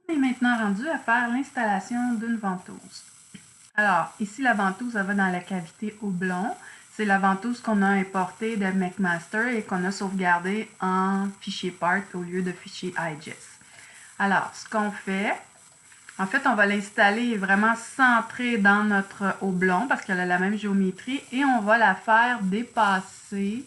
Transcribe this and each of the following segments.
On est maintenant rendu à faire l'installation d'une ventouse. Alors, ici, la ventouse, elle va dans la cavité Houblon. C'est la ventouse qu'on a importée de McMaster et qu'on a sauvegardée en fichier part au lieu de fichier IGES. Alors, ce qu'on fait, en fait, on va l'installer vraiment centrée dans notre houblon parce qu'elle a la même géométrie et on va la faire dépasser.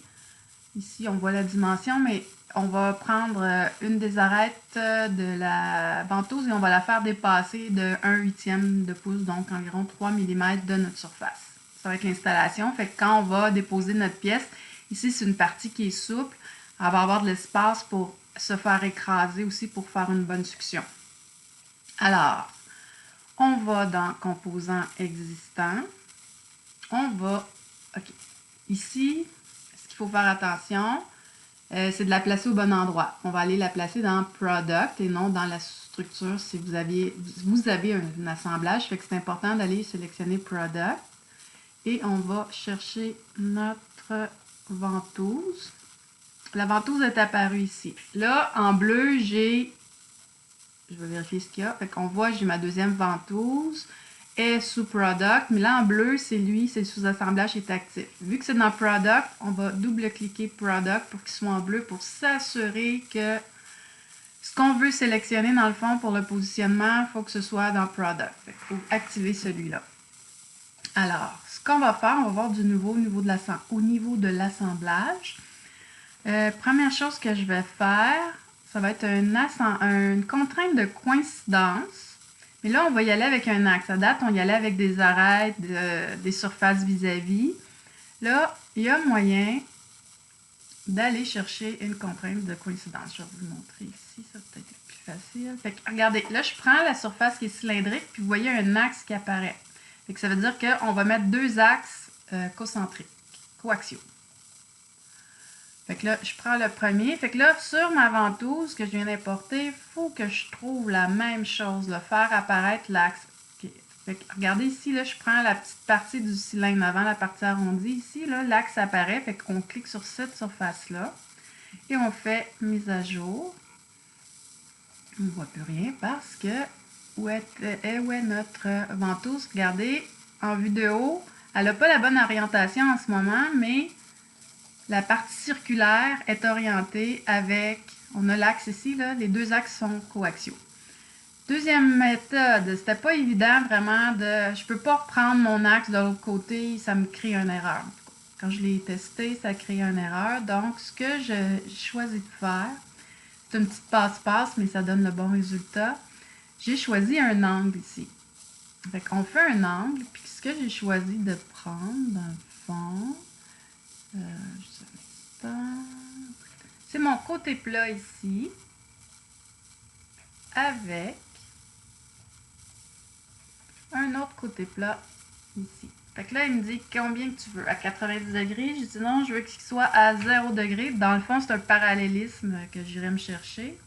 Ici, on voit la dimension, mais on va prendre une des arêtes de la ventouse et on va la faire dépasser de 1/8 de pouce, donc environ 3 mm de notre surface. Ça va être l'installation. Fait que quand on va déposer notre pièce, ici, c'est une partie qui est souple. Elle va avoir de l'espace pour se faire écraser aussi pour faire une bonne succion. Alors, on va dans composants existants. On va, OK, ici, ce qu'il faut faire attention, c'est de la placer au bon endroit. On va aller la placer dans Product et non dans la structure si vous avez un assemblage. Fait que c'est important d'aller sélectionner Product. Et on va chercher notre ventouse. La ventouse est apparue ici. Là, en bleu, je vais vérifier ce qu'il y a. Fait qu'on voit, j'ai ma deuxième ventouse est sous Product, mais là en bleu, c'est le sous-assemblage qui est actif. Vu que c'est dans Product, on va double-cliquer Product pour qu'il soit en bleu pour s'assurer que ce qu'on veut sélectionner dans le fond pour le positionnement, il faut que ce soit dans Product. Il faut activer celui-là. Alors, ce qu'on va faire, on va voir du nouveau au niveau de l'assemblage. Première chose que je vais faire, ça va être une contrainte de coïncidence. Mais là, on va y aller avec un axe. À date, on y allait avec des arêtes, des surfaces vis-à-vis. Là, il y a moyen d'aller chercher une contrainte de coïncidence. Je vais vous le montrer ici, ça va peut-être être plus facile. Fait que, regardez, là, je prends la surface qui est cylindrique, puis vous voyez un axe qui apparaît. Fait que ça veut dire qu'on va mettre deux axes coaxiaux. Fait que là, je prends le premier. Fait que là, sur ma ventouse que je viens d'importer, il faut que je trouve la même chose, là, faire apparaître l'axe. Okay. Fait que regardez ici, là, je prends la petite partie du cylindre avant, la partie arrondie. Ici, là, l'axe apparaît. Fait qu'on clique sur cette surface-là et on fait mise à jour. On ne voit plus rien parce que où est notre ventouse? Regardez, en vue de haut, elle n'a pas la bonne orientation en ce moment, mais la partie circulaire est orientée avec, on a l'axe ici, là, les deux axes sont coaxiaux. Deuxième méthode, c'était pas évident vraiment je peux pas reprendre mon axe de l'autre côté, ça me crée une erreur. Quand je l'ai testé, ça crée une erreur. Donc, ce que j'ai choisi de faire, c'est une petite passe-passe, mais ça donne le bon résultat. J'ai choisi un angle ici. Fait qu'on fait un angle, puis ce que j'ai choisi de prendre, dans le fond, c'est mon côté plat ici, avec un autre côté plat ici. Fait que là, il me dit combien que tu veux. À 90 degrés, j'ai dit non, je veux qu'il soit à 0 degré. Dans le fond, c'est un parallélisme que j'irai me chercher.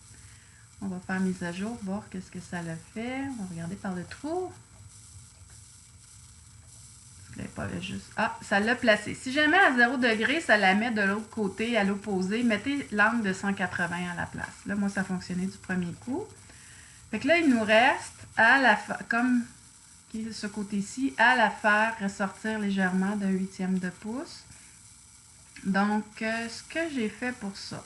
On va faire mise à jour, voir qu'est-ce que ça le fait. On va regarder par le trou. Ah, ça l'a placé. Si je la mets à 0 degré, ça la met de l'autre côté, à l'opposé. Mettez l'angle de 180 à la place. Là, moi, ça a fonctionné du premier coup. Fait que là, il nous reste comme ce côté-ci, à la faire ressortir légèrement d'un 1/8 de pouce. Donc, ce que j'ai fait pour ça,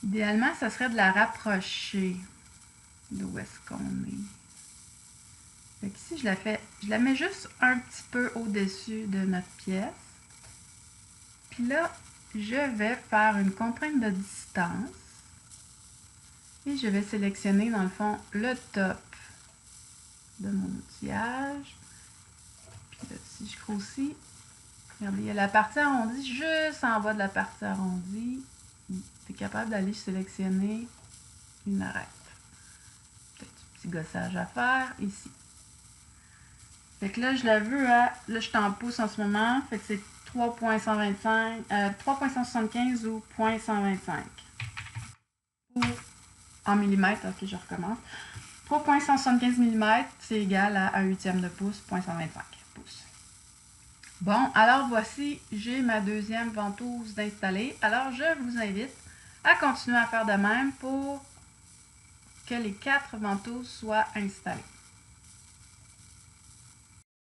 idéalement, ça serait de la rapprocher d'où est-ce qu'on est. Fait qu'ici, je la mets juste un petit peu au-dessus de notre pièce. Puis là, je vais faire une contrainte de distance. Et je vais sélectionner, dans le fond, le top de mon outillage. Puis là, si je grossis, regardez, il y a la partie arrondie juste en bas de la partie arrondie. Tu es capable d'aller sélectionner une arête. Peut-être un petit gossage à faire ici. Fait que là, je la veux à, là, je suis en pouce en ce moment, fait que c'est 3.175 ou 0.125. En millimètres, ok, je recommence. 3.175 mm, c'est égal à 1/8 de pouce, 0.125 pouces. Bon, alors voici, j'ai ma deuxième ventouse d'installer. Alors, je vous invite à continuer à faire de même pour que les 4 ventouses soient installées.